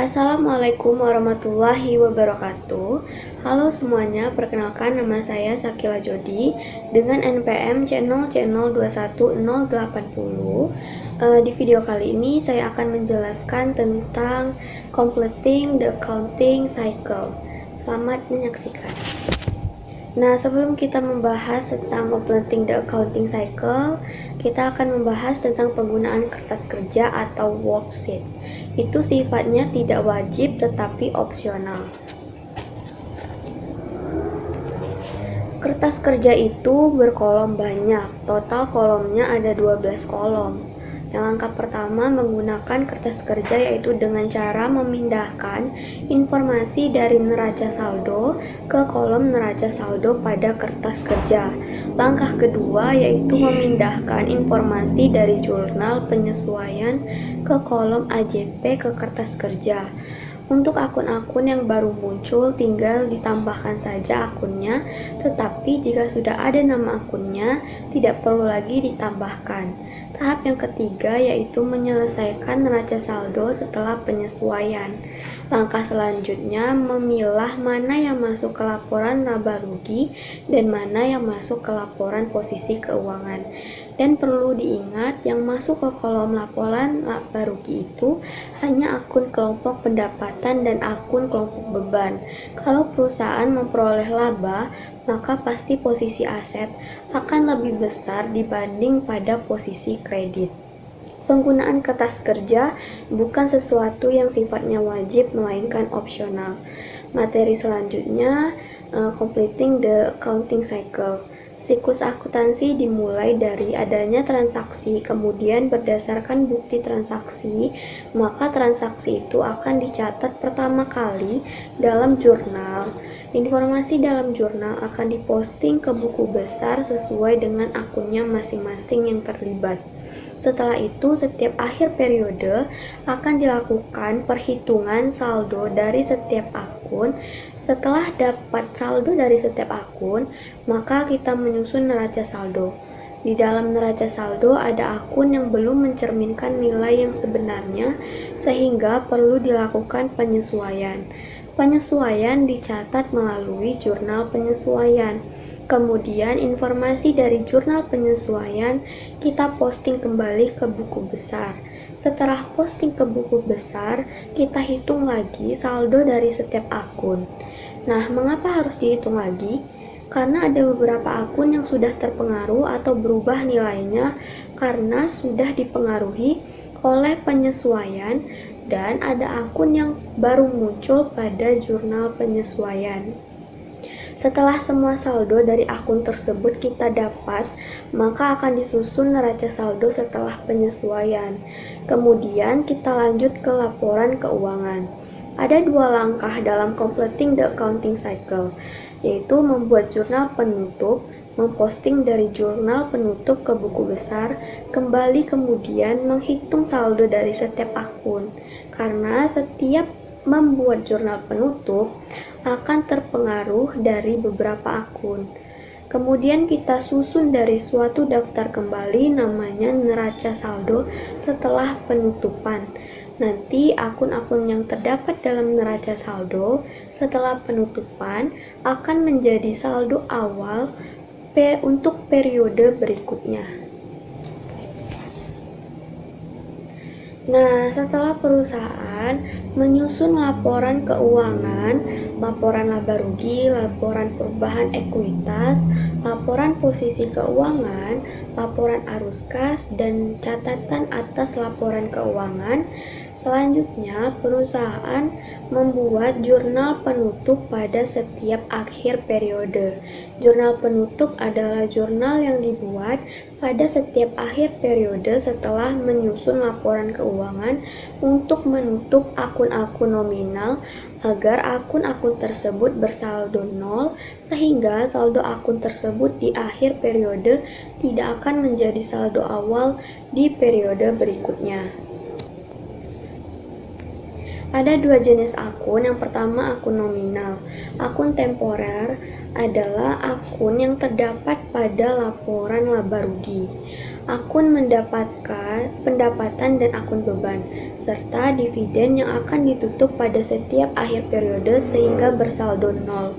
Assalamualaikum warahmatullahi wabarakatuh. Halo semuanya, perkenalkan nama saya Sakila Jodi dengan NPM C0C021080. Di video kali ini saya akan menjelaskan tentang completing the counting cycle. Selamat menyaksikan. Nah, sebelum kita membahas tentang completing the accounting cycle, kita akan membahas tentang penggunaan kertas kerja atau worksheet. Itu sifatnya tidak wajib tetapi opsional. Kertas kerja itu berkolom banyak, total kolomnya ada 12 kolom. Yang langkah pertama menggunakan kertas kerja yaitu dengan cara memindahkan informasi dari neraca saldo ke kolom neraca saldo pada kertas kerja. Langkah kedua yaitu memindahkan informasi dari jurnal penyesuaian ke kolom AJP ke kertas kerja. Untuk akun-akun yang baru muncul tinggal ditambahkan saja akunnya, tetapi jika sudah ada nama akunnya tidak perlu lagi ditambahkan. Tahap yang ketiga yaitu menyelesaikan neraca saldo setelah penyesuaian. Langkah selanjutnya memilah mana yang masuk ke laporan laba rugi dan mana yang masuk ke laporan posisi keuangan. Dan perlu diingat yang masuk ke kolom laporan laba rugi itu hanya akun kelompok pendapatan dan akun kelompok beban. Kalau perusahaan memperoleh laba, maka pasti posisi aset akan lebih besar dibanding pada posisi kredit. Penggunaan kertas kerja bukan sesuatu yang sifatnya wajib melainkan opsional. Materi selanjutnya, completing the accounting cycle. Siklus akuntansi dimulai dari adanya transaksi, kemudian berdasarkan bukti transaksi, maka transaksi itu akan dicatat pertama kali dalam jurnal. Informasi dalam jurnal akan diposting ke buku besar sesuai dengan akunnya masing-masing yang terlibat. Setelah itu, setiap akhir periode akan dilakukan perhitungan saldo dari setiap akun. Setelah dapat saldo dari setiap akun, maka kita menyusun neraca saldo. Di dalam neraca saldo ada akun yang belum mencerminkan nilai yang sebenarnya, sehingga perlu dilakukan penyesuaian. Penyesuaian dicatat melalui jurnal penyesuaian. Kemudian informasi dari jurnal penyesuaian kita posting kembali ke buku besar. Setelah posting ke buku besar, kita hitung lagi saldo dari setiap akun. Nah, mengapa harus dihitung lagi? Karena ada beberapa akun yang sudah terpengaruh atau berubah nilainya karena sudah dipengaruhi oleh penyesuaian, dan ada akun yang baru muncul pada jurnal penyesuaian. Setelah semua saldo dari akun tersebut kita dapat, maka akan disusun neraca saldo setelah penyesuaian. Kemudian kita lanjut ke laporan keuangan. Ada dua langkah dalam completing the accounting cycle, yaitu membuat jurnal penutup, memposting dari jurnal penutup ke buku besar, kembali kemudian menghitung saldo dari setiap akun. Karena setiap membuat jurnal penutup akan terpengaruh dari beberapa akun. Kemudian kita susun dari suatu daftar kembali namanya neraca saldo setelah penutupan. Nanti akun-akun yang terdapat dalam neraca saldo setelah penutupan akan menjadi saldo awal untuk periode berikutnya. Nah, setelah perusahaan menyusun laporan keuangan, laporan laba rugi, laporan perubahan ekuitas, laporan posisi keuangan, laporan arus kas, dan catatan atas laporan keuangan, selanjutnya perusahaan membuat jurnal penutup pada setiap akhir periode. Jurnal penutup adalah jurnal yang dibuat pada setiap akhir periode setelah menyusun laporan keuangan untuk menutup akun-akun nominal agar akun-akun tersebut bersaldo nol, sehingga saldo akun tersebut di akhir periode tidak akan menjadi saldo awal di periode berikutnya. Ada dua jenis akun. Yang pertama akun nominal. Akun temporer adalah akun yang terdapat pada laporan laba rugi. akun mendapatkan pendapatan dan akun beban, serta dividen yang akan ditutup pada setiap akhir periode sehingga bersaldo nol.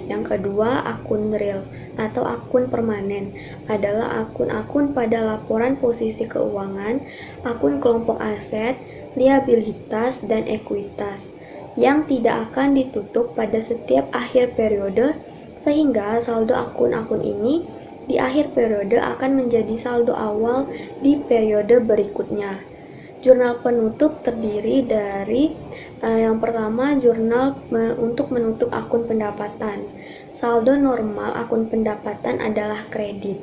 Yang kedua, akun real atau akun permanen adalah akun-akun pada laporan posisi keuangan, akun kelompok aset, liabilitas, dan ekuitas yang tidak akan ditutup pada setiap akhir periode sehingga saldo akun-akun ini di akhir periode akan menjadi saldo awal di periode berikutnya. Jurnal penutup terdiri dari yang pertama, jurnal untuk menutup akun pendapatan. Saldo normal akun pendapatan adalah kredit.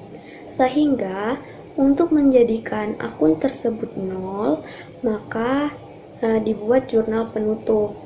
Sehingga untuk menjadikan akun tersebut nol, maka dibuat jurnal penutup.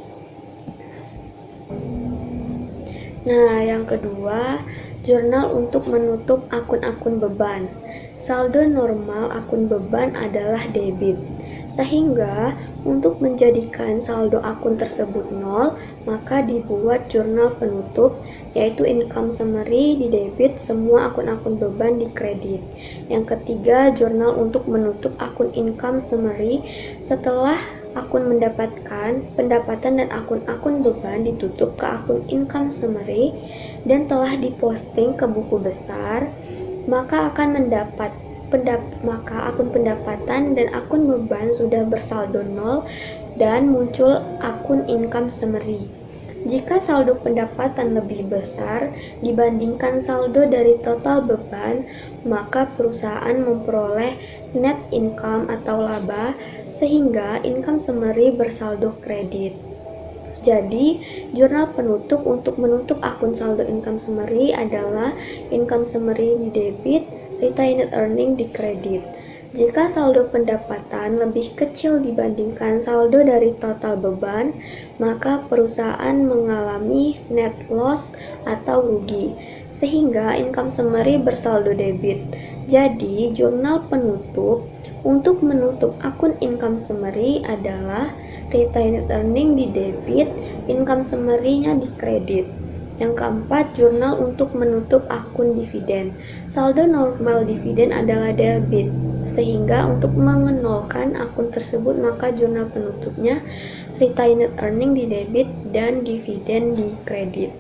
Nah, yang kedua, jurnal untuk menutup akun-akun beban. Saldo normal akun beban adalah debit. Sehingga untuk menjadikan saldo akun tersebut nol, maka dibuat jurnal penutup, yaitu income summary di debit, semua akun-akun beban di kredit. Yang ketiga, jurnal untuk menutup akun income summary setelah akun mendapatkan pendapatan dan akun-akun beban ditutup ke akun income summary dan telah diposting ke buku besar, maka akan mendapat maka akun pendapatan dan akun beban sudah bersaldo nol dan muncul akun income summary. Jika saldo pendapatan lebih besar dibandingkan saldo dari total beban, maka perusahaan memperoleh net income atau laba sehingga income summary bersaldo kredit. Jadi, jurnal penutup untuk menutup akun saldo income summary adalah income summary di debit, retained earning di kredit. Jika saldo pendapatan lebih kecil dibandingkan saldo dari total beban, maka perusahaan mengalami net loss atau rugi, sehingga income summary bersaldo debit. Jadi, jurnal penutup untuk menutup akun income summary adalah retained earning di debit, income summary-nya di kredit. Yang keempat, jurnal untuk menutup akun dividen. Saldo normal dividen adalah debit, sehingga untuk mengenolkan akun tersebut maka jurnal penutupnya retained earning di debit dan dividen di kredit.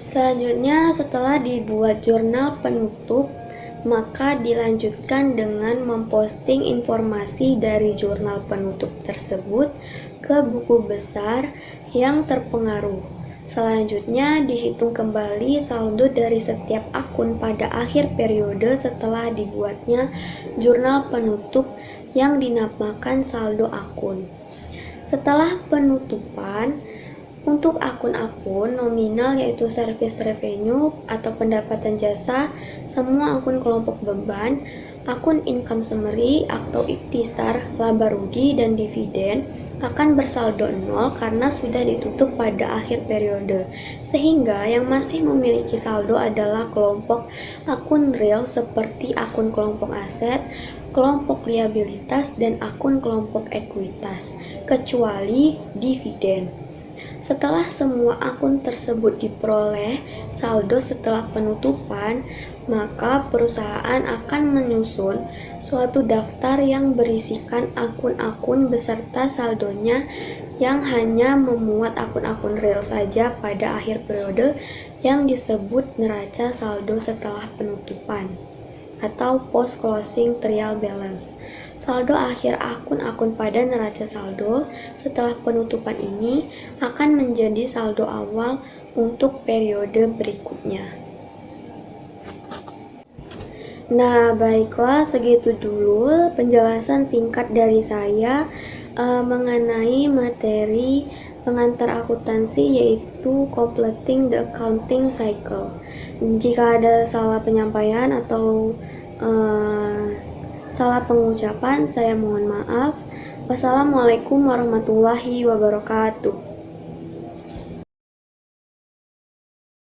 Selanjutnya, setelah dibuat jurnal penutup, maka dilanjutkan dengan memposting informasi dari jurnal penutup tersebut ke buku besar yang terpengaruh. Selanjutnya, dihitung kembali saldo dari setiap akun pada akhir periode setelah dibuatnya jurnal penutup yang dinamakan saldo akun. Setelah penutupan, untuk akun-akun nominal yaitu service revenue atau pendapatan jasa, semua akun kelompok beban, akun income summary atau ikhtisar laba rugi dan dividen akan bersaldo nol karena sudah ditutup pada akhir periode. Sehingga yang masih memiliki saldo adalah kelompok akun real seperti akun kelompok aset, kelompok liabilitas, dan akun kelompok ekuitas, kecuali dividen. Setelah semua akun tersebut diperoleh saldo setelah penutupan, maka perusahaan akan menyusun suatu daftar yang berisikan akun-akun beserta saldonya yang hanya memuat akun-akun real saja pada akhir periode yang disebut neraca saldo setelah penutupan atau post closing trial balance. Saldo akhir akun-akun pada neraca saldo setelah penutupan ini akan menjadi saldo awal untuk periode berikutnya. Nah, baiklah, segitu dulu penjelasan singkat dari saya mengenai materi pengantar akuntansi, yaitu completing the accounting cycle. Jika ada salah penyampaian atau salah pengucapan, saya mohon maaf. Wassalamualaikum warahmatullahi wabarakatuh.